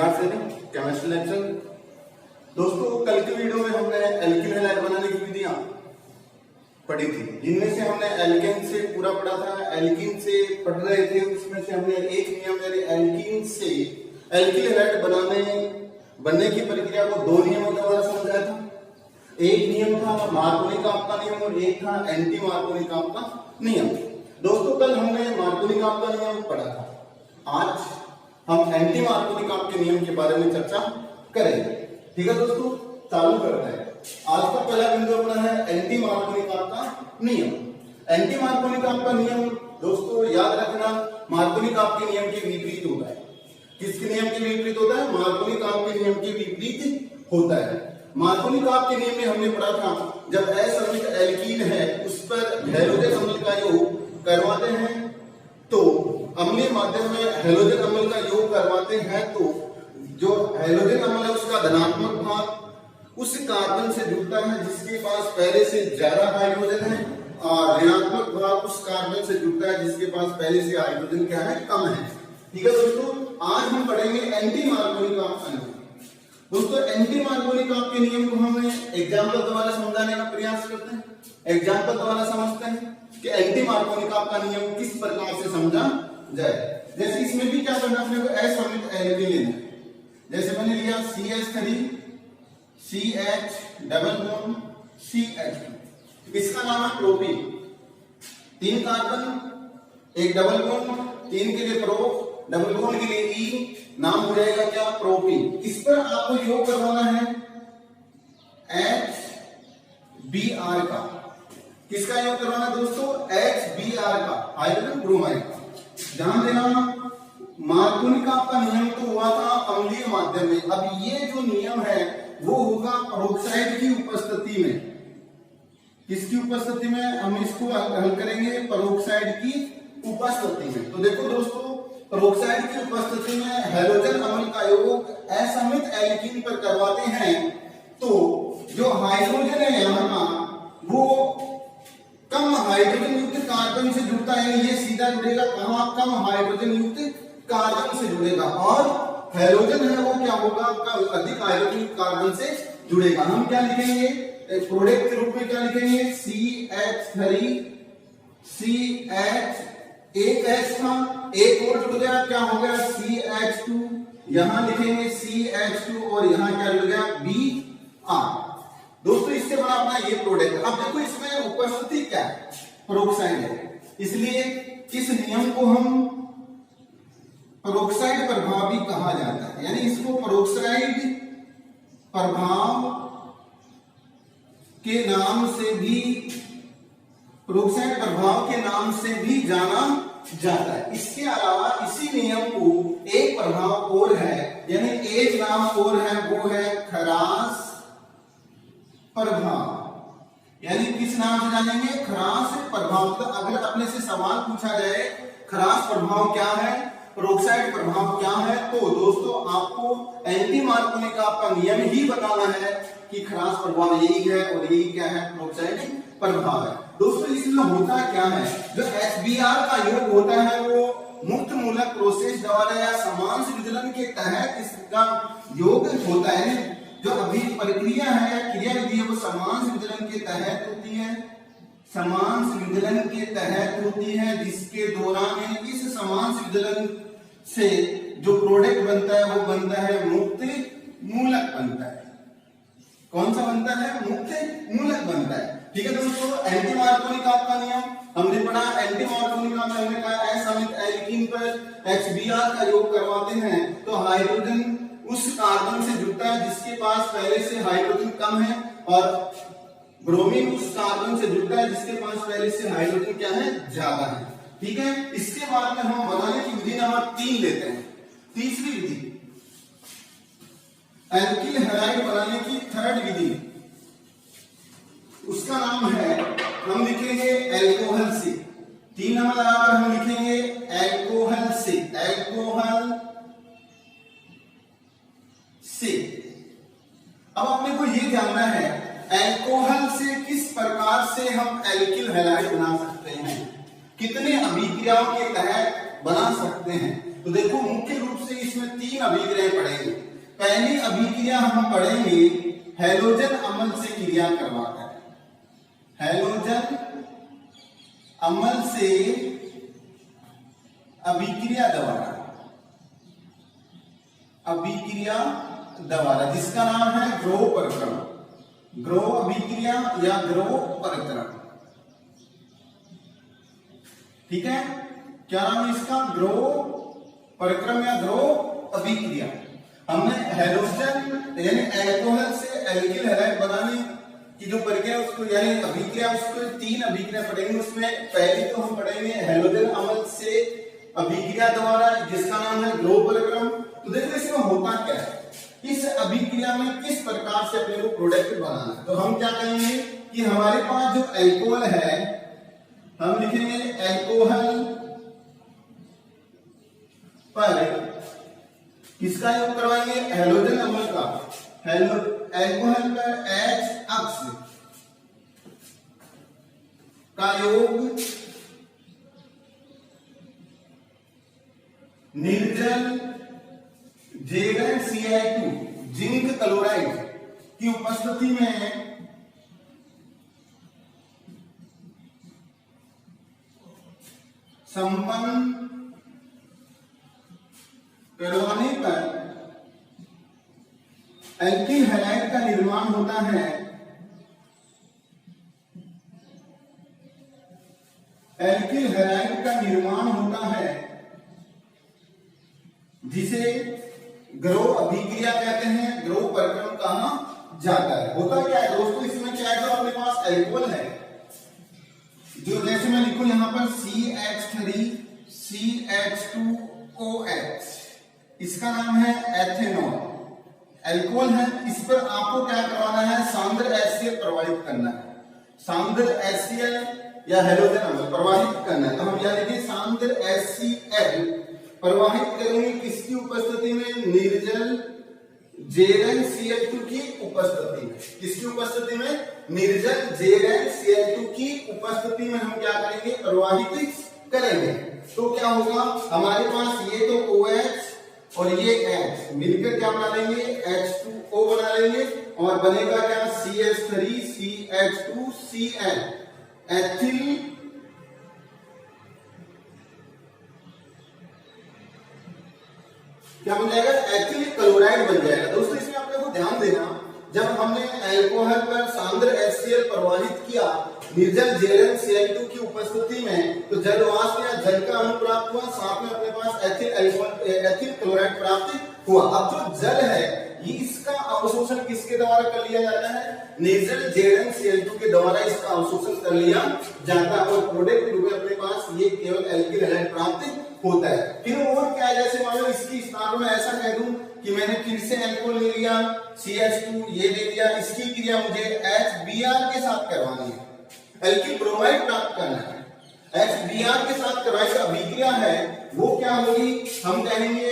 Chemistry lecture. दोस्तों कल की वीडियो में हमने एल्किल हैलाइड बनाने की विधियां पढ़ी थी, जिनमें से हमने एल्केन से पूरा पढ़ा था, एल्कीन से पढ़ रहे थे। उसमें से हमने एक नियम यानी एल्कीन से एल्किल हैलाइड बनने की प्रक्रिया को दो नियमों द्वारा समझाया था। एक नियम था मार्कोनी-काप का नियम और एक था एंटी मार्कोनी-काप का नियम। दोस्तों कल हमने मार्कोनी-काप का नियम पढ़ा था, आज हम एंटी मार्कोनी-काप के नियम के बारे में चर्चा करेंगे। ठीक है दोस्तों, चालू करते हैं। आज का पहला बिंदु अपना है एंटी मार्कोनी-काप का नियम। एंटी मार्कोनी-काप का नियम दोस्तों याद रखना, मार्कोनी-काप के नियम के विपरीत होता है। किसके नियम के विपरीत होता है? मार्कोनी-काप के नियम के विपरीत होता है। मार्कोनी-काप के नियम में हमने पढ़ा था, जब असमित एल्कीन है उस पर हैलोजन अम्ल का योग करवाते हैं, तो अम्लीय माध्यम में हैलोजन अम्ल का योग करवाते हैं तो जो हैलोजन अम्ल है उसका धनात्मक भाग उस कार्बन से जुड़ता है जिसके पास पहले से ज्यादा हाइड्रोजन है, और ऋणात्मक भाग उस कार्बन से जुड़ता है जिसके पास पहले से हाइड्रोजन क्या है, कम है। ठीक है दोस्तों, आज हम पढ़ेंगे एंटी मार्कोनी-काप का नियम। दोस्तों एंटी मार्कोनी-काप के नियम को हम एग्जाम्पल द्वारा समझाने का प्रयास करते हैं। एग्जाम्पल द्वारा समझते हैं कि एंटी मार्कोनी-काप का नियम किस प्रकार से समझा जाए। जैसे इसमें भी क्या करना, अपने को असमित एल्कीन लेना है। जैसे मैंने लिया CH3 CH double bond CH2, इसका नाम है प्रोपीन। 3 कार्बन एक डबल बॉन्ड, 3 के लिए प्रो, डबल बॉन्ड के लिए ई, नाम हो जाएगा क्या, प्रोपीन। इस पर आपको योग करवाना है HBr का। किसका योग करवाना दोस्तों? HBr का, हाइड्रोजन ब्रोमाइड का। ध्यान देना, मार्कोनी-काप का नियम तो हुआ था अम्लीय माध्यम में, अब ये जो नियम है वो होगा पेरोक्साइड की उपस्थिति में। किसकी उपस्थिति में? हम इसको हल करेंगे पेरोक्साइड की उपस्थिति में। तो देखो दोस्तों, पेरोक्साइड की उपस्थिति में हैलोजन अम्ल का योग असमित एल्कीन पर करवाते हैं तो जो हाइड्रोजन है यहाँ का वो कम हाइड्रोजन युक्त कार्बन से जुड़ता है, ये सीधा जुड़ेगा कहां, कम हाइड्रोजन युक्त कार्बन से जुड़ेगा, और हैलोजन है वो क्या होगा, अधिक हाइड्रोजन युक्त कार्बन से जुड़ेगा। हम क्या लिखेंगे प्रोडक्ट के रूप में, क्या लिखेंगे CH3 CH, एक H था, एक और जुड़ गया, क्या हो गया CH2, यहां लिखेंगे CH2 और यहां क्या जुड़ गया Br। दोस्तों इससे बना अपना ये प्रोडक्ट। अब देखो इसमें उपस्थिति क्या है, पेरोक्साइड है, इसलिए इस नियम को हम पेरोक्साइड प्रभाव भी कहा जाता है, यानी इसको पेरोक्साइड प्रभाव के नाम से भी, पेरोक्साइड प्रभाव के नाम से भी जाना जाता है। इसके अलावा इसी नियम को एक प्रभाव और है, यानी एक नाम और है, वो है खरास प्रभाव। यानी किस नाम से जानेंगे? खरास प्रभाव। तो अगर अपने से सवाल पूछा जाए खरास प्रभाव क्या है, पेरोक्साइड प्रभाव क्या है, तो दोस्तों आपको एंटी मार्कोनी-काप का नियम ही बताना है कि खरास प्रभाव यही है और यही क्या है, पेरोक्साइड प्रभाव है। दोस्तों इसमें होता क्या है, जो HBr का योग होता है वो मुक्त मूलक प्रोसेस द्वारा या समान विचलन के तहत इसका योग होता है। जो अभी प्रक्रिया है या क्रिया विधि है वो समान विचलन के तहत होती है, समान विचलन के तहत होती है, जिसके दौरान इस समान विचलन से जो प्रोडक्ट बनता है वो बनता है मुक्त मूलक बनता है। कौन सा बनता है? मुक्त मूलक बनता है। ठीक है दोस्तों, एंटी मार्कोनी-काप का नियम हमने पढ़ा। एंटी मार्कोनी-काप में हमने कहा असमित एल्कीन पर HBr का योग करवाते हैं तो हाइड्रोजन उस कार्बन से जुड़ता है जिसके पास पहले से हाइड्रोजन कम है, और ब्रोमीन उस कार्बन से जुड़ता है जिसके पास पहले से हाइड्रोजन क्या है, ज्यादा है। ठीक है, इसके बाद में हम बनाने की विधि नंबर 3 लेते हैं। तीसरी विधि एल्किल हैलाइड बनाने की थर्ड विधि, उसका नाम है, हम लिखेंगे एल्कोहल से। 3 नंबर लगाकर हम लिखेंगे एल्कोहल से, एल्कोहल से। अब अपने को ये जानना है एल्कोहल से किस प्रकार से हम एल्किल हैलाइड बना सकते हैं, कितने अभिक्रियाओं के तहत बना सकते हैं। तो देखो मुख्य रूप से इसमें 3 अभिक्रियाएं पढ़ेंगे। पहली अभिक्रिया हम पढ़ेंगे हैलोजन अम्ल से क्रिया करवाकर, हैलोजन अम्ल से अभिक्रिया द्वारा, जिसका नाम है ग्रोह परक्रम, ग्रोह अभिक्रिया या ग्रोह परक्रम। ठीक है, क्या नाम है इसका? ग्रोह परक्रम या ग्रोह अभिक्रिया। हमने हैलोजन यानी अल्कोहल से एल्किल हैलाइड बनाने की जो प्रक्रिया उसको यानी अभिक्रिया, उसको 3 अभिक्रिया पढ़ेंगे। उसमें पहली तो हम पढ़ेंगे हैलोजन अम्ल से अभिक्रिया द्वारा, जिसका नाम है ग्रोह परक्रम। तो देखो इसमें होता क्या है, इस अभिक्रिया में किस प्रकार से अपने को प्रोडक्ट बनाना है। तो हम क्या कहेंगे कि हमारे पास जो अल्कोहल है, हम लिखेंगे अल्कोहल पर किसका योग करवाएंगे? हैलोजन अम्ल का। अल्कोहल पर H अक्ष का योग निर्जल Zn-Ci2 जिंक क्लोराइड की उपस्थिति में संपन्न करवाने पर एल्किल हैलाइड का निर्माण होता है। एल्किल हैलाइड का निर्माण होता है जिसे ग्रोह अभिक्रिया कहते हैं, ग्रोह परक्रम कहा जाता है। होता क्या है दोस्तों, इसमें क्या है, जो अपने पास अल्कोहल है, जो जैसे मैं लिखूं यहां पर CH3 CH2OH, इसका नाम है एथेनॉल, अल्कोहल है। इस पर आपको क्या करवाना है? सांद्र HCl प्रवाहित करना है, सांद्र HCl या हैलोजन अम्ल प्रवाहित करना है। तो हम यहां लिखें सांद्र HCl प्रवाहित करेंगे किसकी उपस्थिति में? निर्जल ZnCl2 की उपस्थिति में। किसकी उपस्थिति में? निर्जल ZnCl2 की उपस्थिति में हम क्या करेंगे? प्रवाहित करेंगे। तो क्या होगा, हमारे पास ये तो OH और ये H मिलकर क्या बना लेंगे? H2O बना लेंगे और बनेगा क्या? CH3 CH2Cl एथिल क्या बन जाएगा? एथिल क्लोराइड बन जाएगा। दोस्तों इसमें आप लोगों को ध्यान देना, जब हमने अल्कोहल पर सांद्र HCl प्रवाहित किया निर्जल ZnCl2 की उपस्थिति में, तो जल वाष्प या जल का अणु प्राप्त हुआ, साथ में अपने पास एथिल क्लोराइड प्राप्त हुआ। अब जो जल है ये इसका अवशोषण किसके द्वारा कर लिया जाता है? निर्जल ZnCl2 के द्वारा इसका अवशोषण कर लिया जाता है और प्रोडक्ट रूप में अपने पास ये केवल एल्किल हैलाइड प्राप्त होता है। फिर और क्या है, जैसे मान लो इसकी स्थान में ऐसा कह दूं कि मैंने फिर से अल्कोहल ले लिया, CH2 ये ले लिया, इसकी क्रिया मुझे HBr के साथ करवानी है, एल्किल ब्रोमाइड प्राप्त करना है। HBr के साथ करवाई जो अभिक्रिया है वो क्या होगी? हम कहेंगे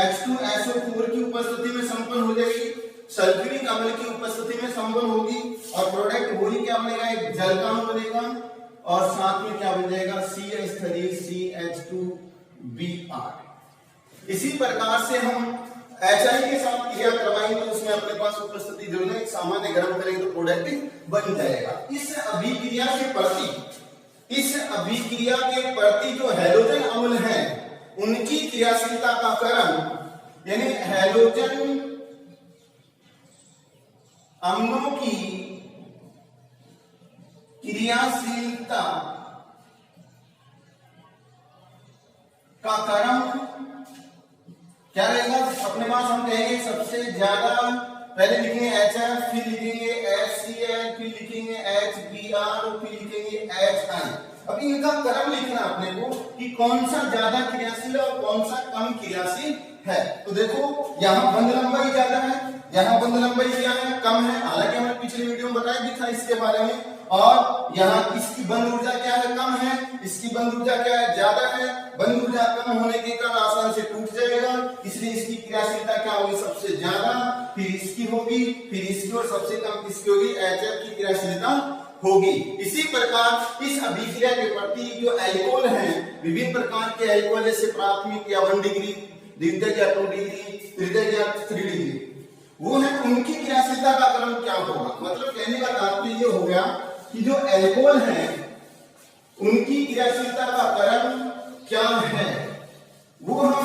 H2SO4 की उपस्थिति में संपन्न हो जाएगी, सल्फ्यूरिक अम्ल की उपस्थिति में संपन्न होगी और प्रोडक्ट वही क्या बनेगा? एक जल का अणु बनेगा और साथ में क्या बन जाएगा? CH3 CH2Br। इसी प्रकार से हम HI के साथ क्रिया करवाएंगे तो उसमें अपने पास उपस्थिति जो है सामान्य गर्म करेंगे तो प्रोडक्ट बन जाएगा। इस अभिक्रिया के प्रति जो हैलोजन अम्ल है उनकी क्रियाशीलता का क्रम यानी हैलोजन अम्लों की क्रियाशीलता का क्रम क्या रहेगा? अपने पास हम कहेंगे सबसे ज्यादा पहले लिखेंगे HF, फिर लिखेंगे HCl, फिर लिखेंगे HBr और फिर लिखेंगे HI। अब इनका क्रम लिखना अपने को कि कौन सा ज्यादा क्रियाशील है और कौन सा कम क्रियाशील है। तो देखो यहाँ बंध लंबाई ज्यादा है, यहाँ बंध लंबाई क्या है? कम है। हालांकि हमने पिछले वीडियो में बताया भी था इसके बारे में। और यहाँ इसकी बंध ऊर्जा क्या है? कम है। इसकी बंध ऊर्जा क्या है? ज्यादा है। बंध ऊर्जा कम होने के कारण आसान से टूट जाएगा, इसलिए इसकी क्रियाशीलता क्या होगी? सबसे ज्यादा, फिर इसकी होगी, फिर इसकी और सबसे कम किसकी होगी? HF की क्रियाशीलता होगी। इसी प्रकार इस अभिक्रिया के प्रति जो अल्कोहल है विभिन्न प्रकार के एल्कोहल जैसे प्राथमिक या 1 डिग्री, द्वितीयक या 2 डिग्री, तृतीयक या 3 डिग्री, वो है उनकी क्रियाशीलता का क्रम क्या होगा। मतलब कहने का तात्पर्य ये हो गया कि जो एल्कोहल है उनकी क्रियाशीलता का क्रम क्या है वो हम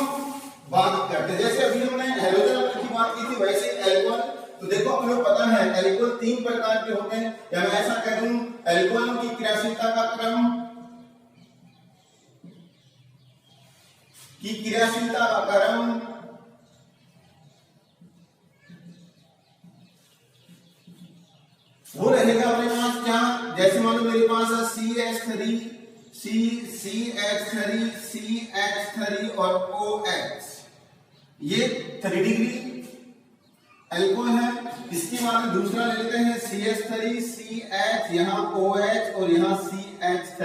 बात करते हैं। जैसे अभी हमने हैलोजन की बात की थी, वैसे एल्कोहल, तो देखो अपने को पता है एल्कोहल 3 प्रकार के होते हैं, या मैं ऐसा कह दूं एल्कोहल की क्रियाशीलता का क्रम वो रहेगा अपने पास क्या, जैसे मान लो मेरे पास है CH3 और OH, ये 3 डिग्री एल्कोहल है। इसके बाद में दूसरा ले लेते हैं CH3 CH, यहाँ OH और यहाँ CH3,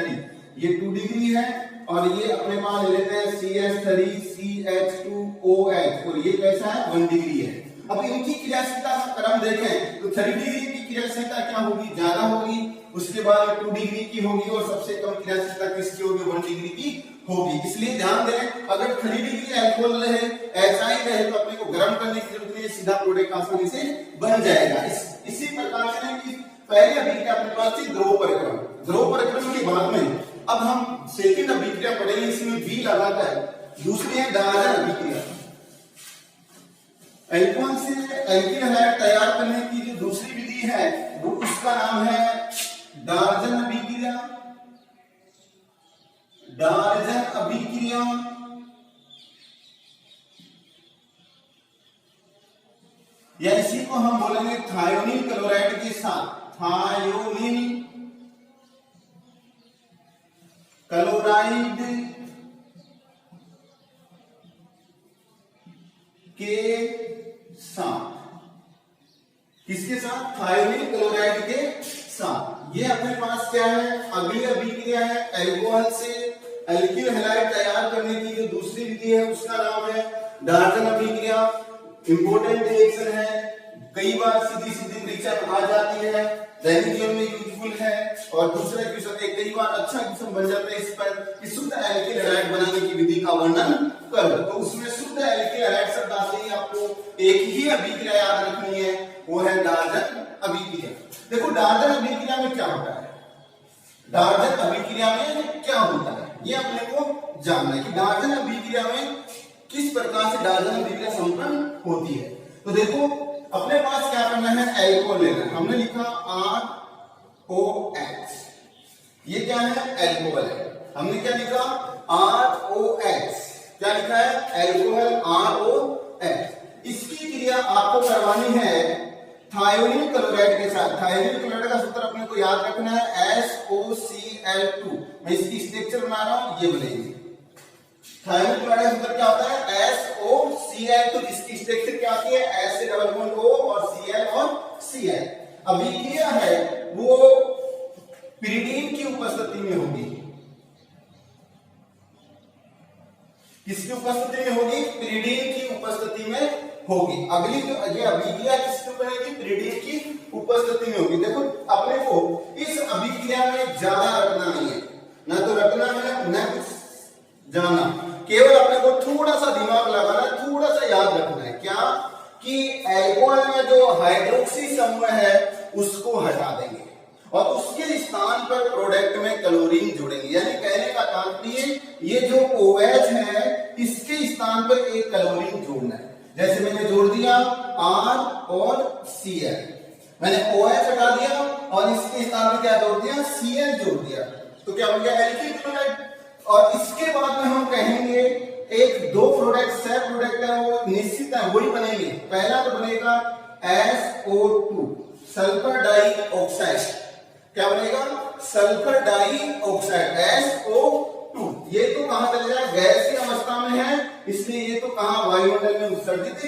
ये 2 डिग्री है। और ये अपने पास ले लेते हैं CH3 CH2OH, और ये कैसा है 1 डिग्री है। अब इनकी क्रियाशीलता का क्रम देखें तो 3 डिग्री की क्रियाशीलता क्या होगी, ज्यादा होगी, उसके बाद 2 डिग्री की होगी, और सबसे कम क्रियाशीलता किसकी होगी, 1 डिग्री की होगी। इसलिए ध्यान दें अगर 3 डिग्री अल्कोहल रहे, HI रहे, तो अपने को गर्म करने की जरूरत नहीं है, सीधा प्रोडक्ट आसानी से बन जाएगा। इसी प्रकार से कि पहले अभिक्रिया अपने पास थी ध्रुव परिक्रम, ध्रुव परिक्रम के बाद में अब हम सेकंड अभिक्रिया पढ़ेंगे, इसमें बी लगाता है। दूसरी है डार्जन अभिक्रिया। एल्कोहल से एल्किल हैलाइड तैयार करने की जो दूसरी विधि है वो उसका नाम है डार्जन अभिक्रिया। डार्जन अभिक्रिया या इसी को हम बोलेंगे थायोनील क्लोराइड के साथ, थायोनील क्लोराइड के साथ, किसके साथ, थायोनील क्लोराइड के साथ। ये अपने पास क्या है, अगली अभिक्रिया है एल्कोहल से एल्किल हैलाइड तैयार करने की जो दूसरी विधि है उसका नाम है डार्जन अभिक्रिया। इंपोर्टेंट रिएक्शन है, कई बार सीधी सीधी परीक्षा में आ जाती है, दैनिक जीवन में यूजफुल है, और दूसरा क्वेश्चन एक कई बार अच्छा क्वेश्चन बन जाता है इस पर कि शुद्ध एल्किल हैलाइड बनाने की विधि का वर्णन करो। तो उसमें शुद्ध एल्किल हैलाइड शब्द आते ही आपको एक ही अभिक्रिया याद रखनी है, वो है डार्जन अभिक्रिया। देखो डार्जन अभिक्रिया में क्या होता है, डार्जन अभिक्रिया में क्या होता है ये अपने को जानना है कि डार्जन अभिक्रिया में किस प्रकार से डार्जन अभिक्रिया संपन्न होती है। तो देखो अपने पास क्या करना है, एल्कोहल लेना है। हमने लिखा ROH, ये क्या है, एल्कोहल है। हमने क्या लिखा, ROH, क्या लिखा है, एल्कोहल ROH। इसकी क्रिया आपको करवानी है थायोनील क्लोराइड के साथ। थायोनील क्लोराइड का सूत्र अपने को याद रखना है SOCl2। मैं इसकी स्ट्रक्चर बना रहा हूं, ये बनेगी। थायोनील क्लोराइड का सूत्र क्या होता है, SOCl2, जिसकी स्ट्रक्चर क्या आती है, S से डबल बॉन्ड O और Cl और Cl। अभिक्रिया है वो पिरिडीन की उपस्थिति में होगी। किसकी उपस्थिति में होगी, पिरिडीन की उपस्थिति में होगी। अगली जो ये अभिक्रिया किसकी बनेगी, पिरिडीन की उपस्थिति में होगी। देखो अपने को इस अभिक्रिया में ज्यादा रखना नहीं है, ना तो रखना है ना कुछ जाना, केवल अपने को थोड़ा सा दिमाग लगाना, थोड़ा सा याद रखना है क्या, कि एल्कोहल में जो हाइड्रोक्सी समूह है उसको हटा देंगे और उसके स्थान पर प्रोडक्ट में क्लोरीन जोड़ेंगे। यानी कहने का तात्पर्य ये जो OH है इसके स्थान पर एक क्लोरीन जोड़ना है। जैसे मैंने जोड़ दिया R और Cl, मैंने OH हटा दिया और इसके स्थान पर क्या जोड़ दिया, Cl जोड़ दिया, तो क्या बन गया, एल्किल क्लोराइड। और इसके बाद में हम कहेंगे एक दो प्रोडक्ट से प्रोडक्ट है वो निश्चित है वही बनेंगे। पहला तो बनेगा SO2, सल्फर डाइऑक्साइड। क्या बनेगा, सल्फर डाइऑक्साइड SO2। ये तो कहां चले जाएगा, गैसीय अवस्था में है, इसलिए ये तो कहां, वायुमंडल में उत्सर्जित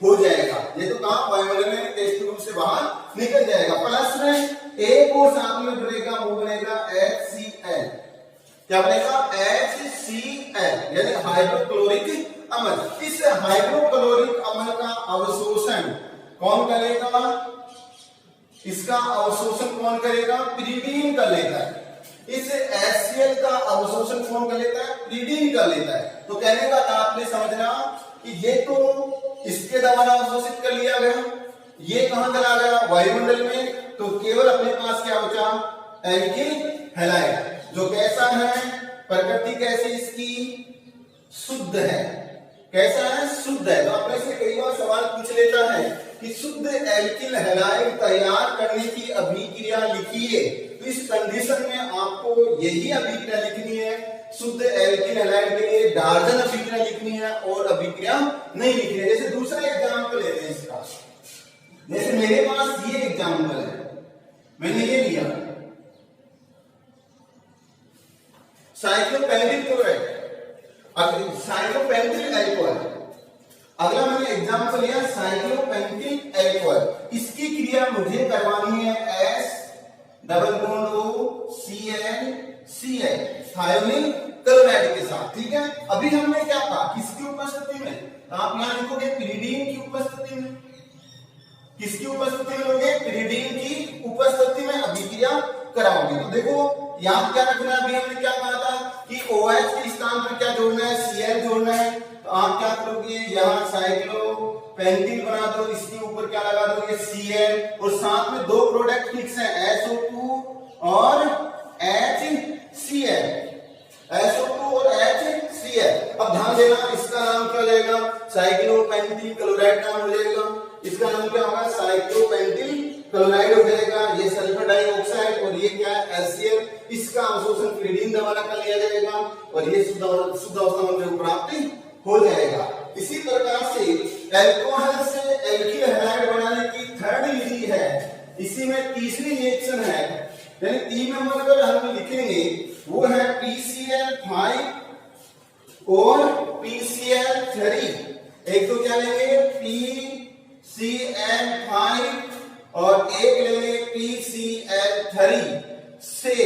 हो जाएगा। ये तो कहां, वायुमंडल में टेस्ट ट्यूब से बाहर निकल जाएगा। प्लस में एक और साथ में जुड़ेगा, वो बनेगा HCl। क्या बनेगा, HCl, यानी हाइड्रोक्लोरिक अम्ल। इस हाइड्रोक्लोरिक अम्ल का अवशोषण कौन करेगा, इसका अवशोषण कौन करेगा, पिरिडीन कर लेता है। इस HCl का अवशोषण कौन कर लेता है? पिरीडीन कर लेता है। तो कहने का आपने समझना कि ये तो इसके द्वारा अवशोषित कर लिया गया, ये कहां चला गया? वायुमंडल में। तो केवल अपने पास क्या बचा? एल्किल हैलाइड, जो कैसा है? प्रकृति कैसी इसकी? शुद्ध है। कैसा है? शुद्ध है। तो अपने से कई बार सवाल पूछ लेता है कि शुद्ध एल्किल हैलाइड तैयार करने की अभिक्रिया लिखिए। तो इस कंडीशन में आपको यही अभिक्रिया लिखनी है। शुद्ध एल्किल हैलाइड के लिए डार्जन अभिक्रिया लिखनी है और अभिक्रिया नहीं लिखनी है। जैसे दूसरा एग्जाम्पल लेते हैं इसका, जैसे मेरे पास ये एग्जाम्पल है, मैंने ये लिया साइक्लोपेंटिल क्लोराइड, साइक्लोपेंटिल अल्कोहल। अगला मैंने एग्जाम्पल लिया साइक्लोपेंटिल अल्कोहल। इसकी क्रिया मुझे करवानी है S double bond O CnCl thionyl chloride के साथ। ठीक है, अभी हमने क्या कहा? किसकी उपस्थिति में? आप यहां लिखोगे पिरीडीन की उपस्थिति में। किसकी उपस्थिति में लोगे? पिरीडीन की उपस्थिति में अभिक्रिया कराओगे। तो देखो याद क्या रखना है? अभी हमने क्या कहा था कि OH के स्थान पर क्या जोड़ना है? Cl जोड़ना है। तो आप क्या करोगे? यहाँ साइक्लोपेंटिल बना दो, इसके ऊपर क्या लगा दोगे? Cl, और साथ में दो प्रोडक्ट फिक्स है SO2 और HCl, SO2 और HCl। अब ध्यान देना, इसका नाम क्या हो जाएगा? साइक्लोपेंटिल क्लोराइड नाम हो जाएगा। इसका नाम क्या होगा? साइक्लोपेंटिल क्लोराइड हो जाएगा। ये सल्फर डाइऑक्साइड और ये क्या है? HCl। इसका अवशोषण पिरीडीन द्वारा कर लिया जाएगा और ये शुद्ध अवस्था में प्राप्ति हो जाएगा। इसी प्रकार से अल्कोहल से एल्किल हैलाइड बनाने की थर्ड विधि है। इसी में तीसरी रिएक्शन है, यानी 3 नंबर पर हम लिखेंगे वो है PCl5 और PCl3। एक तो क्या लेंगे? PCl5 और एक लेंगे PCl3 से,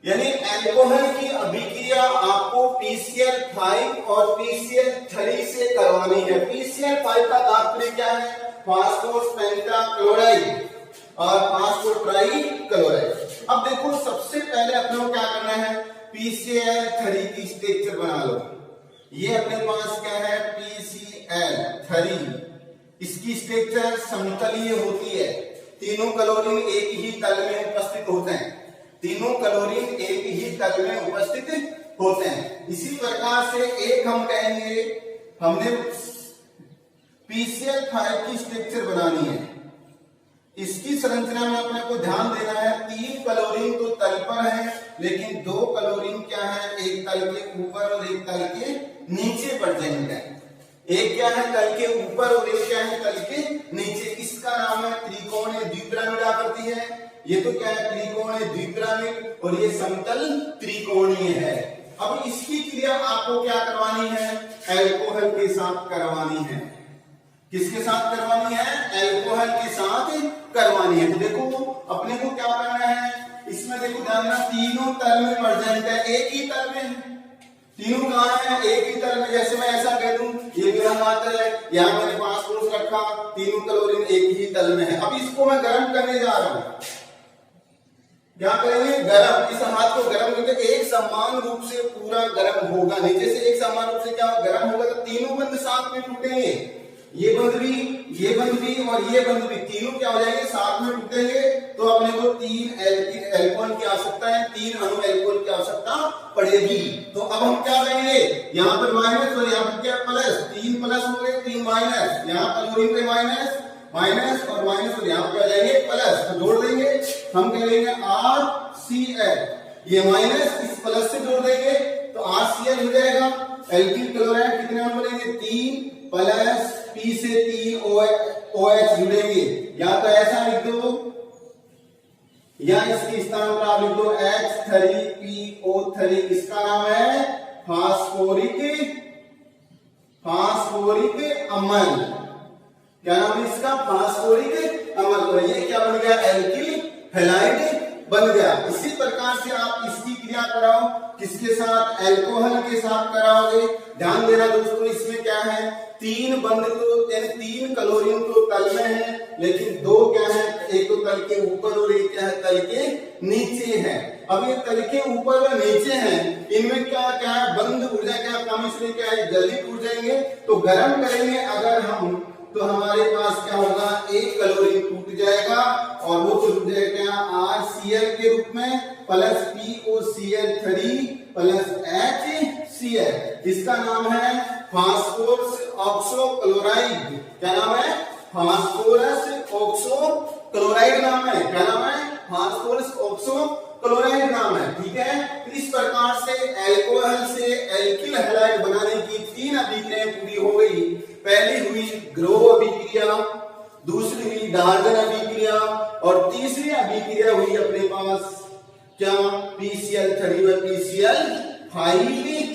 यानी अल्कोहल की अभिक्रिया आपको PCl5 और PCl3 से करवानी है। PCl5 का तात्पर्य क्या है? फास्फोरस पेंटाक्लोराइड और फास्फोरस ट्राइक्लोराइड। अब देखो सबसे पहले अपने को क्या करना है? PCl3 की स्ट्रक्चर बना लो। ये अपने पास क्या है? PCl3। इसकी स्ट्रक्चर समतलीय होती है। तीनों क्लोरीन एक ही तल में उपस्थित होते हैं। तीनों क्लोरीन एक ही तल में उपस्थित होते हैं। इसी प्रकार से एक हम कहेंगे, हमने PCl5 की स्ट्रक्चर बनानी है। इसकी संरचना में अपने को ध्यान देना है, 3 क्लोरीन तो तल पर है, लेकिन 2 क्लोरीन क्या है? एक तल के ऊपर और एक तल के नीचे प्रेजेंट है। एक क्या है? तल के ऊपर और एक क्या है? तल के नीचे। इसका नाम है त्रिकोणीय द्विपिरामिड आकृति है। ये तो क्या है? त्रिकोणीय द्विपिरामिड और ये समतल त्रिकोणीय है। अब इसकी क्रिया आपको क्या करवानी है? अल्कोहल के साथ करवानी है। किसके साथ करवानी है? अल्कोहल के साथ करवानी है। तो देखो अपने को क्या करना है इसमें? देखो ध्यान देना, तीनों तल में प्रेजेंट है, एक ही तल में है। तीनों कहां है? एक ही तल में। जैसे मैं ऐसा कह दूं, ये मेरा मात्र है, यहां मैंने फास्फोरस रखा, तीनों क्लोरीन एक ही तल में है। अब इसको मैं गर्म करने जा रहा हूं। क्या करेंगे? गर्म। इस हाथ को गर्म करके एक समान रूप से पूरा गर्म होगा। नीचे से एक समान रूप से क्या गर्म होगा? तो तीनों बंद साथ में टूटेंगे। ये बंद भी, ये बंद भी और ये बंद भी, तीनों क्या हो जाएंगे? साथ में टूटेंगे। तो अपने को 3 अल्कोहल की आवश्यकता है, 3 अणु अल्कोहल की आवश्यकता पड़ेगी। तो अब हम क्या करेंगे? यहाँ पर माइनस और यहाँ पर क्या? प्लस। 3 प्लस हो गए, 3 माइनस। यहाँ क्लोरीन पे माइनस, माइनस और माइनस और यहाँ पे आ जाएंगे प्लस। तो जोड़ देंगे, हम कहेंगे RCl। ये माइनस इस प्लस से जोड़ देंगे तो RCl हो जाएगा। एल्किल क्लोराइड कितने हम बोलेंगे? 3 प्लस P से 3 OH जुड़ेंगे। या तो ऐसा लिख दो या इसके स्थान पर आप लिख दो H3PO3। इसका नाम है फास्फोरिक अम्ल। क्या नाम है इसका? फास्फोरिक अम्ल। और ये क्या बन गया? एल्किल हैलाइड बन गया। इसी प्रकार से आप इसकी क्रिया कराओ, किसके साथ? अल्कोहल के साथ कराओगे। ध्यान देना दोस्तों, इसमें क्या है? 3 बंद तो यानी 3 क्लोरीन तो तल में है, लेकिन 2 क्या है? एक तो तल के ऊपर और एक क्या है, तल के नीचे है। अब ये तल के ऊपर और नीचे हैं, इनमें क्या क्या है, बंद ऊर्जा क्या कम, इसलिए क्या है जल्दी टूट जाएंगे। तो गर्म करेंगे अगर हम, तो हमारे पास क्या होगा, एक क्लोरीन टूट जाएगा और वो टूट जाएगा क्या, RCl के रूप में प्लस POCl3 प्लस HCl। इसका नाम है फास्फोरस ऑक्सोक्लोराइड। क्या नाम है, फास्फोरस ऑक्सोक्लोराइड नाम है। क्या नाम है, फास्फोरस ऑक्सोक्लोराइड नाम है। ठीक है, इस प्रकार से एल्कोहल से एल्किल हैलाइड बनाने की 3 अभिक्रियाएं पूरी हो गई। पहली हुई ग्रोव अभिक्रिया, दूसरी हुई डार्जन अभिक्रिया और तीसरी अभिक्रिया हुई अपने पास क्या, PCl3 व PCl5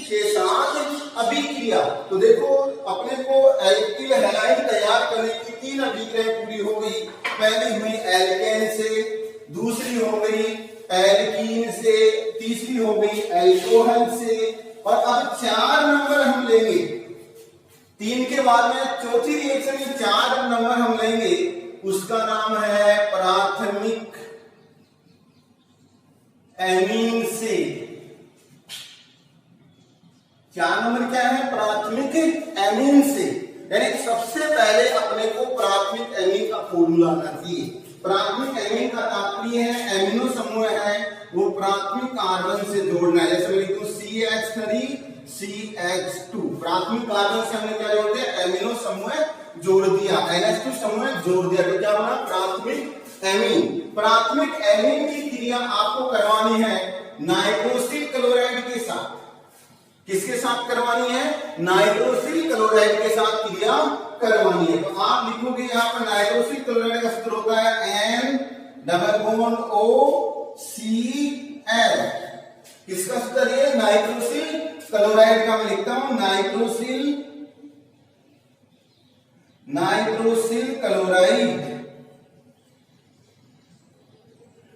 के साथ अभिक्रिया। तो देखो अपने को एल्किल हैलाइड तैयार करने की 3 अभिक्रियाएं पूरी हो गई। पहली हुई एल्केन से, दूसरी हो गई एल्कीन से, तीसरी हो गई एल्कोहल से, और अब 4 नंबर हम लेंगे। 3 के बाद में चौथी रिएक्शन में 4 नंबर हम लेंगे, उसका नाम है प्राथमिक एमीन से। 4 नंबर क्या है, प्राथमिक एमीन से। यानी सबसे पहले अपने को प्राथमिक एमीन का फॉर्मूला आना चाहिए। प्राथमिक एमीन का तात्पर्य है एमिनो समूह है वो प्राथमिक कार्बन से जोड़ना है। जैसे मैं लिखूं CH3 CH2, प्राथमिक कार्बन से हमने क्या जोड़ दिया, एमिनो समूह जोड़ दिया, NH2 समूह जोड़ दिया, तो क्या बना प्राथमिक एमीन। प्राथमिक एमीन की क्रिया आपको करवानी है नाइट्रोसिल क्लोराइड के साथ। किसके साथ करवानी है, नाइट्रोसिल क्लोराइड के साथ क्रिया करवानी है। तो आप लिखोगे यहाँ पर नाइट्रोसिल क्लोराइड का सूत्र होता है NCl। किसका सूत्र है, नाइट्रोसिल क्लोराइड का। मैं लिखता हूं नाइट्रोसिल क्लोराइड।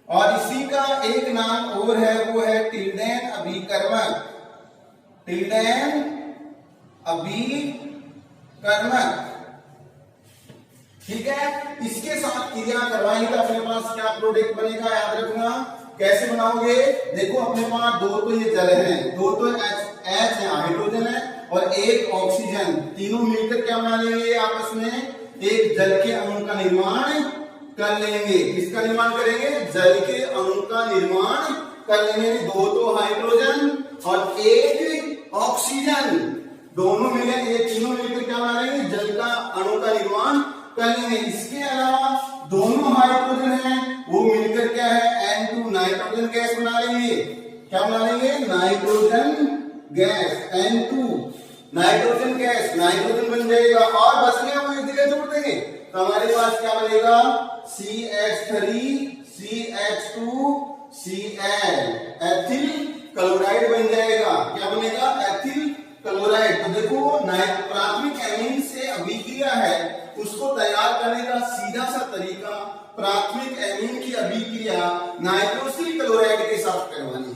और इसी का एक नाम और है, वो है टिल्डेन अभिकर्मक। टिल्डेन अभिकर्मक, ठीक है। इसके साथ क्रिया करवाएंगे तो अपने पास क्या प्रोडक्ट बनेगा, याद रखना। कैसे बनाओगे, देखो अपने पास 2 तो ये जल है, 2 तो H है, हाइड्रोजन है, और 1 ऑक्सीजन, तीनों मिलकर क्या बना लेंगे आपस में, एक जल के अणु का निर्माण कर लेंगे। किसका निर्माण करेंगे, जल के अणु का निर्माण कर लेंगे। 2 तो हाइड्रोजन और 1 ऑक्सीजन, दोनों मिले, ये तीनों मिलकर क्या बना लेंगे, जल का अणु का निर्माण कर लेंगे। इसके अलावा दोनों हाइड्रोजन है, वो मिलकर क्या है, N2 नाइट्रोजन गैस बना लेंगे। क्या बना लेंगे, nitrogen gas, N2 nitrogen gas, nitrogen बन जाएगा। और बच गया वो एक जगह जोड़ देंगे तो हमारे पास क्या बनेगा, CH3 CH2 Cl, ethyl chloride बन जाएगा। क्या बनेगा, एथिल क्लोराइड। तो देखो प्राथमिक एमीन से अभिक्रिया है, उसको तैयार करने का सीधा सा तरीका प्राथमिक एमीन की अभिक्रिया नाइट्रोसिल क्लोराइड के साथ करवानी है,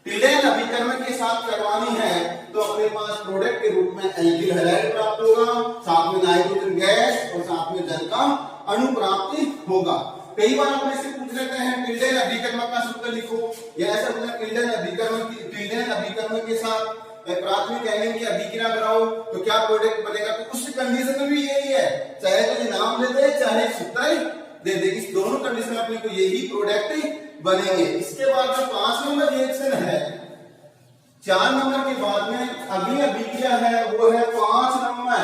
टिल्डेन अभिकर्मक के साथ करवानी है। तो अपने पास प्रोडक्ट के रूप में एल्किल हैलाइड प्राप्त होगा, साथ में नाइट्रोजन गैस और साथ में जल का अणु प्राप्त होगा। कई बार अपने से पूछ लेते हैं टिल्डेन अभिकर्मक का सूत्र लिखो, या ऐसा पूछा टिल्डेन अभिकर्मक के साथ प्राथमिक एमीन की अभिक्रिया कराओ तो क्या प्रोडक्ट बनेगा। तो उस कंडीशन में भी यही है, चाहे तो ये नाम दे दे चाहे सूत्र दे दे, इस दोनों कंडीशन में अपने को यही प्रोडक्ट बनेंगे। इसके बाद जो 5 नंबर रिएक्शन है, 4 नंबर के बाद में अगली अभिक्रिया है वो है 5 नंबर।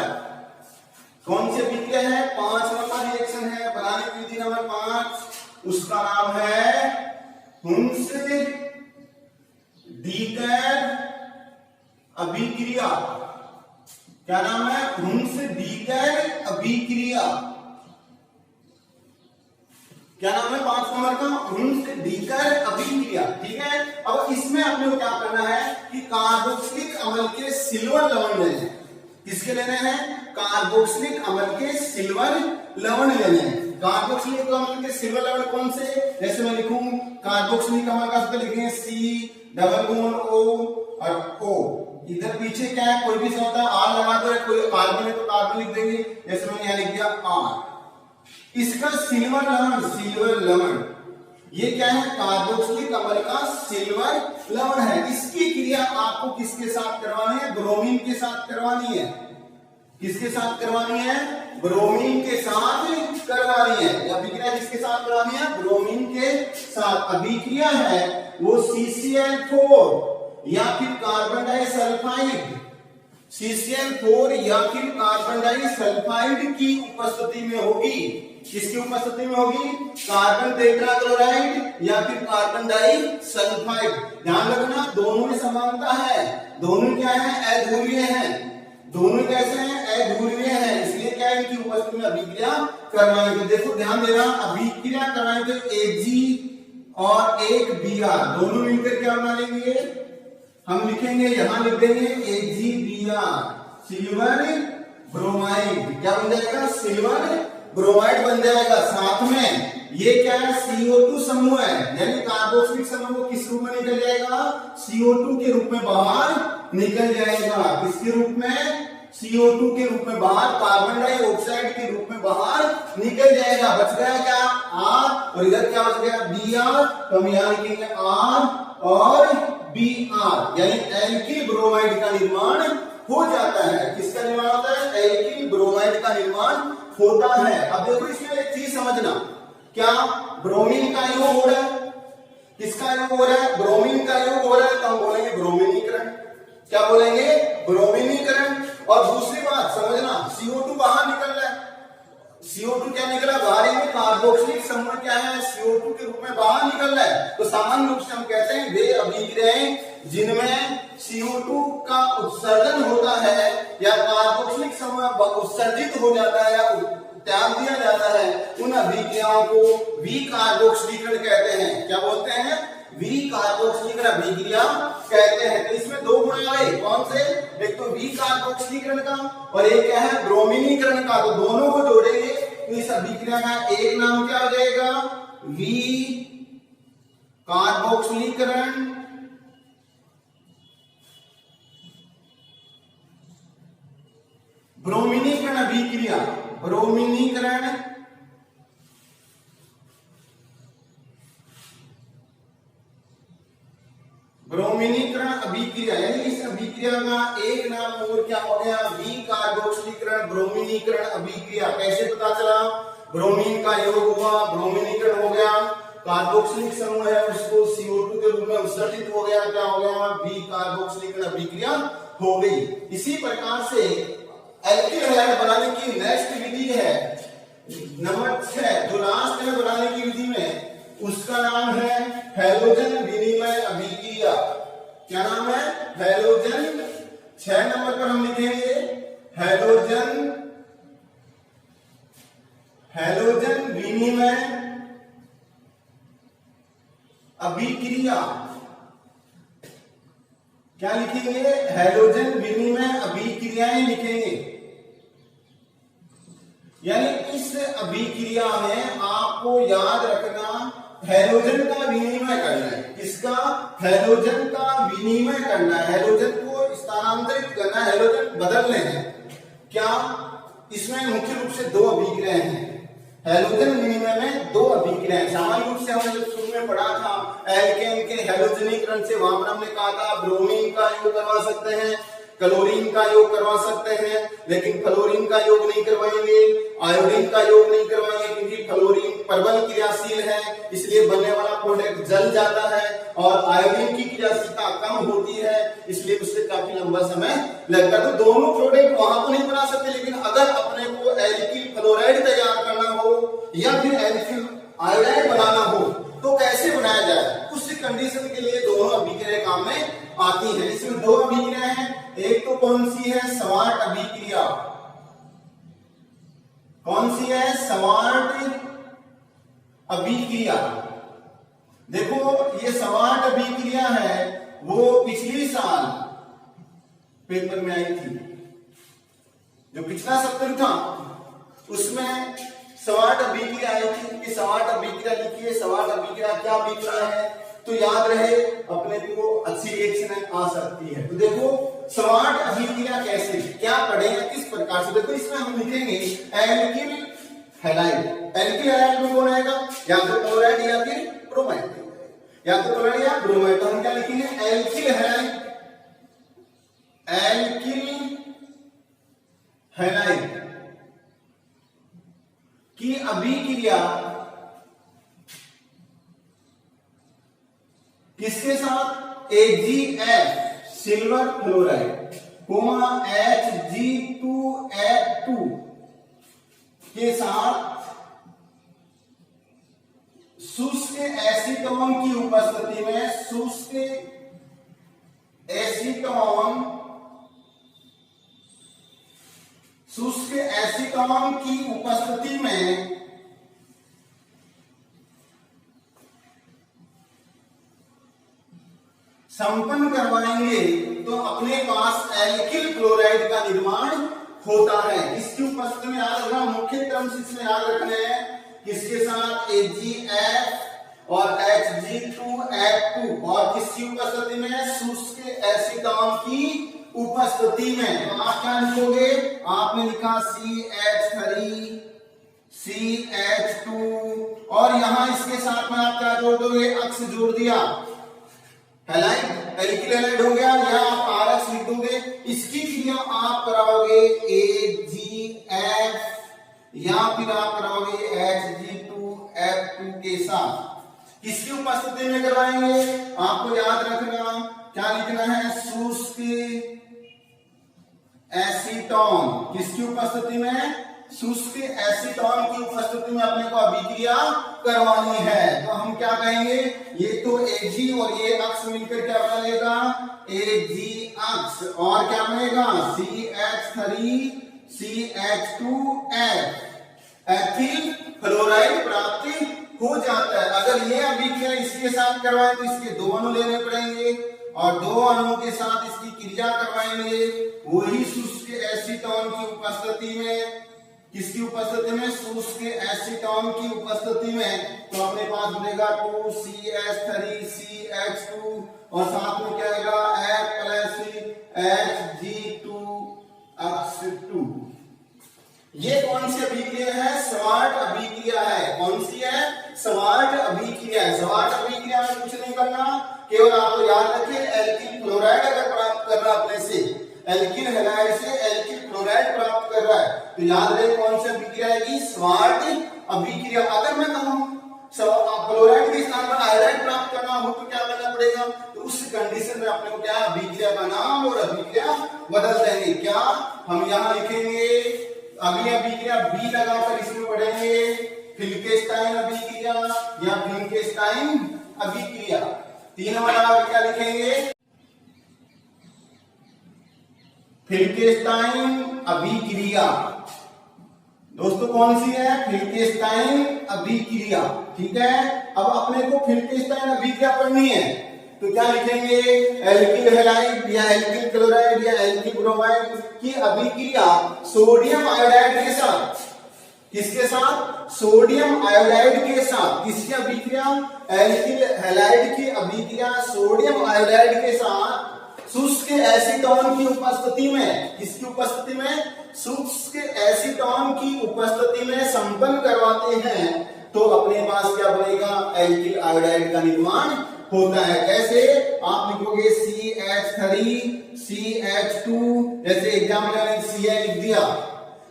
कौन सी अभिक्रिया है, 5 नंबर रिएक्शन है, बनाने की विधि नंबर 5, उसका नाम है हुंस डीकर अभिक्रिया। क्या नाम है, हुंस डीकर अभिक्रिया। क्या नाम है 5 नंबर का, हुंस डीकर अभिक्रिया। ठीक है, अब इसमें आपने क्या करना है कि कार्बोक्सिलिक अम्ल के सिल्वर लवण लेने हैं। किसके लेने हैं, कार्बोक्सिलिक अम्ल के सिल्वर लवण लेने हैं। कार्बोक्सिलिक अम्ल के सिल्वर लवण कौन से, जैसे मैं लिखूं कार्बोक्सिलिक अम्ल का सूत्र लिखेंगे C+O और O। इधर पीछे क्या है, कोई भी होता है R लगा दो, कोई कार्बन है तो कार्बन लिख देंगे, जैसे मैंने यहां लिख दिया R। इसका सिल्वर लवण ये क्या है, कार्बोक्सिलिक अम्ल का सिल्वर लवण है। इसकी क्रिया आपको किसके साथ करवानी है, ब्रोमीन के साथ करवानी है। किसके साथ करवानी है, ब्रोमीन के साथ करवानी है। अभिक्रिया किसके साथ करवानी है, ब्रोमीन के साथ। अभिक्रिया है वो CCl4 या फिर कार्बन डाइसल्फाइड, CCl4 या फिर कार्बन डाइसल्फाइड की उपस्थिति में होगी। किसकी उपस्थिति में होगी, कार्बन टेट्राक्लोराइड या फिर कार्बन डाइसल्फाइड। ध्यान रखना दोनों में समानता है, दोनों क्या है, अध्रुवीय हैं। दोनों कैसे हैं, अध्रुवीय हैं, इसलिए क्या है, इनकी उपस्थिति में अभिक्रिया करवाएंगे। देखो ध्यान देना, अभिक्रिया कराएंगे Ag और एक Br दोनों मिलकर क्या बना लेंगे, हम लिखेंगे, यहां लिख देंगे AgBr, सिल्वर ब्रोमाइड। क्या बन जाएगा, सिल्वर ब्रोमाइड बन जाएगा। साथ में ये क्या है, CO2 समूह है, यानी कार्बोक्सिलिक समूह किस रूप में निकल जाएगा, CO2 के रूप में बाहर निकल जाएगा। किसके रूप में, CO2 के रूप में बाहर, कार्बन डाइऑक्साइड के रूप में बाहर निकल जाएगा। बच गया क्या, R, और इधर क्या बच गया, Br। तो हम यहां लिखेंगे R और Br, यानी एल्किल ब्रोमाइड का निर्माण हो जाता है। किसका निर्माण होता है, एल्किल ब्रोमाइड का निर्माण होता है। अब देखो इसमें एक चीज समझना, क्या ब्रोमीन का योग हो रहा है, किसका योग हो रहा है, ब्रोमीन का योग हो रहा है, तो हम बोलेंगे ब्रोमीनीकरण। क्या बोलेंगे, ब्रोमीनीकरण। और दूसरी बात समझना, CO2 बाहर निकल रहा है, CO2 क्या निकला बाहर, में कार्बोक्सिलिक समूह क्या है, CO2 के रूप में बाहर निकल रहा है। तो सामान्य रूप से हम कहते हैं वे अभिक्रियाएं जिनमें CO2 का उत्सर्जन होता है या कार्बोक्सिलिक समूह उत्सर्जित हो जाता है या त्याग दिया जाता है, उन अभिक्रियाओं को विकार्बोक्सिलीकरण कहते हैं। क्या बोलते हैं, विकार्बोक्सिलीकरण अभिक्रिया कहते हैं। तो इसमें दो गुण आ गए, कौन से, एक तो विकार्बोक्सिलीकरण का और एक क्या है, ब्रोमीनीकरण का। तो दोनों को जोड़ेंगे तो इस अभिक्रिया का एक नाम क्या हो जाएगा, विकार्बोक्सिलीकरण। ब्रोमीनीकरण अभिक्रिया, ब्रोमीनीकरण ब्रोमीनीकरण अभिक्रिया, यानी इस अभिक्रिया का एक नाम और क्या हो गया, विकार्बोक्सिलीकरण ब्रोमीनीकरण अभिक्रिया। कैसे पता चला, ब्रोमीन का योग हुआ, ब्रोमीनीकरण हो गया, कार्बोक्सिलिक समूह है उसको CO2 के रूप में उत्सर्जित हो गया, क्या हो गया, विकार्बोक्सिलीकरण अभिक्रिया हो गई। इसी प्रकार से एल्किल हैलाइड बनाने की नेक्स्ट विधि है नंबर 6, जो लास्ट है बनाने की विधि में, उसका नाम है हैलोजन विनिमय अभिक्रिया। क्या नाम है, हैलोजन। 6 नंबर पर हम लिखेंगे हैलोजन विनिमय अभिक्रिया। क्या लिखेंगे, हैलोजन विनिमय अभिक्रियाएं लिखेंगे। यानी इस अभिक्रिया में आपको याद रखना हैलोजन का विनिमय करना है। किसका, हैलोजन का विनिमय करना है, हैलोजन को स्थानांतरित करना है, हैलोजन बदलने हैं। क्या, इसमें मुख्य रूप से दो अभिक्रियाएं हैं। हैलोजन विनिमय में दो अभिक्रियाएं, सामान्य रूप से हमने जब शुरू में पढ़ा था एल्केन के हैलोजनीकरण से, वहां पर हमने कहा था ब्रोमीन का योग करवा सकते हैं, क्लोरीन का योग करवा सकते हैं, लेकिन फ्लोरीन का योग नहीं करवाएंगे, आयोडीन का योग नहीं करवाएंगे, क्योंकि फ्लोरीन प्रबल क्रियाशील है, इसलिए बनने वाला प्रोडक्ट जल जाता है, और आयोडीन की क्रियाशीलता कम होती है, इसलिए उससे काफी लंबा समय लगता है। तो दोनों प्रोडक्ट वहां तो नहीं बना सकते, लेकिन अगर अपने को एल्किल फ्लोराइड तैयार करना हो या फिर एल्किल आयोडाइड बनाना हो तो कैसे बनाया जाए, उस कंडीशन के लिए दोनों अभिक्रियाएं काम में आती है। इसमें दो अभिक्रिया हैं, एक तो कौन सी है, स्वार्ट अभिक्रिया। कौन सी है, स्वार्ट अभिक्रिया। देखो ये स्वार्ट अभिक्रिया है, वो पिछली साल पेपर में आई थी, जो पिछला सत्र था उसमें स्वार्ट अभिक्रिया आई थी कि स्वार्ट अभिक्रिया लिखिए, स्वार्ट अभिक्रिया क्या अभिक्रिया है, तो याद रहे अपने को अच्छी रिएक्शन आ सकती है। तो देखो स्वार्ट अभिक्रिया कैसे, क्या पढ़ेंगे, किस प्रकार से, देखो इसमें हम लिखेंगे एल्किल हैलाइड। एल्किल हैलाइड में कौन आएगा, या तो क्लोराइड या फिर ब्रोमाइड, या तो क्लोराइड या ब्रोमाइड। तो हम क्या लिखेंगे, एल्किल हैलाइड, एल्किल हैलाइड की अभिक्रिया किसके साथ, AgF silver fluoride coma Hg2F2 के साथ शुष्क एसीटोन की उपस्थिति में, शुष्क एसीटोन, शुष्क एसीटोन की उपस्थिति में संपन्न करवाएंगे तो अपने पास एल्किल क्लोराइड का निर्माण होता है। किसकी उपस्थिति में, याद रखना, मुख्य क्रम से इसमें याद रखना है, किसके साथ, AgF और Hg2F2, और किसकी उपस्थिति में, शुष्क एसीटोन की उपस्थिति में। तो आप क्या लिखोगे, आपने लिखा CH3 CH2, और यहां इसके साथ में आप क्या जोड़ दोगे, अक्ष जोड़ दिया, हैलाइड एल्किल हैलाइड हो गया, या आप RX लिख दोगे। इसकी क्रिया आप कराओगे AgF या फिर आप कराओगे Hg2F2 के साथ। किसकी उपस्थिति में करवाएंगे, आपको याद रखना क्या लिखना है, शुष्क एसीटोन, किसकी उपस्थिति में, शुष्क एसीटोन की उपस्थिति में अपने को अभिक्रिया करवानी है। तो हम क्या कहेंगे, ये तो Ag और ये अक्ष मिलकर क्या बनेगा, Ag अक्ष, और क्या बनेगा, CH3 CH2F, एथिल फ्लोराइड प्राप्त हो जाता है। अगर ये अभिक्रिया इसके साथ करवाए तो इसके दो अणु लेने पड़ेंगे, और दो अणुओं के साथ इसकी क्रिया करवाएंगे, वही शुष्क एसीटोन की उपस्थिति में, किसकी उपस्थिति में, शुष्क एसीटोन की उपस्थिति में। तो अपने पास बनेगा 2CH3 CH2 और साथ में क्या आएगा, F+ Hg2 अक्ष 2। ये कौन सी अभिक्रिया है, स्वार्ट अभिक्रिया है। कौन सी है, स्वार्ट अभिक्रिया है। स्वार्ट अभिक्रिया में कुछ नहीं करना, केवल आपको याद रखिए एल्किल क्लोराइड अगर प्राप्त कर रहा है अपने से, एल्किल हैलाइड से एल्किल क्लोराइड प्राप्त कर रहा है, तो याद रहे कौन सी अभिक्रिया आएगी, स्वार्ट अभिक्रिया। अगर मैं कहूं क्लोराइड के स्थान पर आयोडाइड प्राप्त करना हो तो क्या करना पड़ेगा, तो उस कंडीशन में अपने को क्या, अभिक्रिया का नाम और अभिक्रिया बदल देंगे। क्या हम यहां लिखेंगे, अगली अभिक्रिया बी लगाकर इसमें पढ़ेंगे, फिल्केस्टाइन अभिक्रिया या फिल्केस्टाइन अभिक्रिया। 3 नंबर क्या लिखेंगे, फिल्केस्टाइन अभिक्रिया। दोस्तों कौन सी है, फिल्केस्टाइन अभिक्रिया, ठीक है। अब अपने को फिल्केस्टाइन अभिक्रिया पढ़नी है, तो क्या लिखेंगे, एल्किल हैलाइड या एल्किल क्लोराइड या एल्किल ब्रोमाइड की अभिक्रिया सोडियम आयोडाइड के साथ, किसके साथ, सोडियम आयोडाइड के साथ। किसकी अभिक्रिया, एल्किल हैलाइड की अभिक्रिया सोडियम आयोडाइड के साथ शुष्क एसीटोन की उपस्थिति में, किसकी उपस्थिति में, शुष्क एसीटोन की उपस्थिति में संपन्न करवाते हैं, तो अपने पास क्या बनेगा, एल्किल आयोडाइड का निर्माण होता है। कैसे, आप लिखोगे CH3 CH2, जैसे एग्जाम्पल में Cl लिख दिया,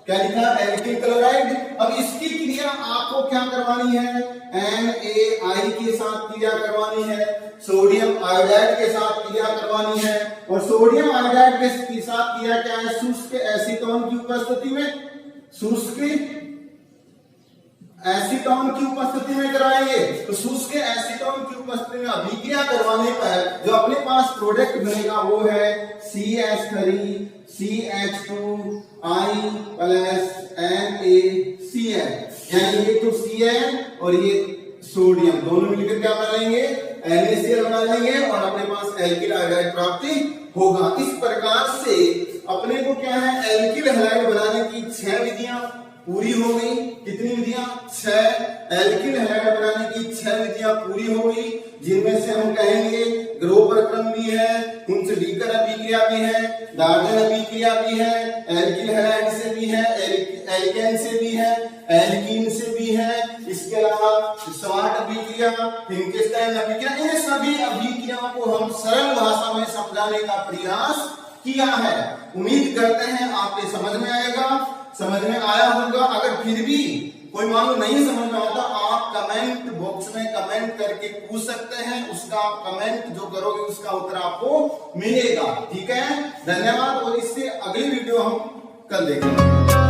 क्या लिखा, एल्किल क्लोराइड। अब इसकी क्रिया आपको क्या करवानी है, NaI के साथ क्रिया करवानी है, सोडियम आयोडाइड के साथ क्रिया करवानी है, और सोडियम आयोडाइड के साथ क्रिया क्या है, शुष्क एसीटोन की उपस्थिति में, शुष्क एसीटोन की उपस्थिति में कराएंगे। तो शुष्क एसीटोन की उपस्थिति में अभिक्रिया करवाने पर जो अपने पास प्रोडक्ट बनेगा वो है CH3 CH2I + NaCl, यानी ये तो Cl और ये सोडियम दोनों मिलकर क्या बना लेंगे, NaCl बना लेंगे, और अपने पास एल्किल आयोडाइड प्राप्ति होगा। इस प्रकार से अपने को क्या है, एल्किल हैलाइड बनाने की 6 विधियां पूरी हो गई। कितनी विधियां, 6। एल्किल हैलाइड बनाने की 6 विधियां पूरी हो गई, जिनमें से हम कहेंगे ग्रोवर क्रम भी है, हुंस-डीकर अभिक्रिया भी है, डार्जन अभिक्रिया भी है, एल्किल हैलाइड से भी है, एल्केन से भी है, एल्कीन से भी है, इसके अलावा स्वार्ट अभिक्रिया, फिंकेस्टाइन अभिक्रिया, इन सभी अभिक्रियाओं को हम सरल भाषा में समझाने का प्रयास किया है। उम्मीद करते हैं आपके समझ में आएगा, समझ में आया होगा। अगर फिर भी कोई मान लो नहीं समझ में आता, आप कमेंट बॉक्स में कमेंट करके पूछ सकते हैं, उसका कमेंट जो करोगे उसका उत्तर आपको मिलेगा। ठीक है, धन्यवाद। और इससे अगली वीडियो हम कल देखेंगे।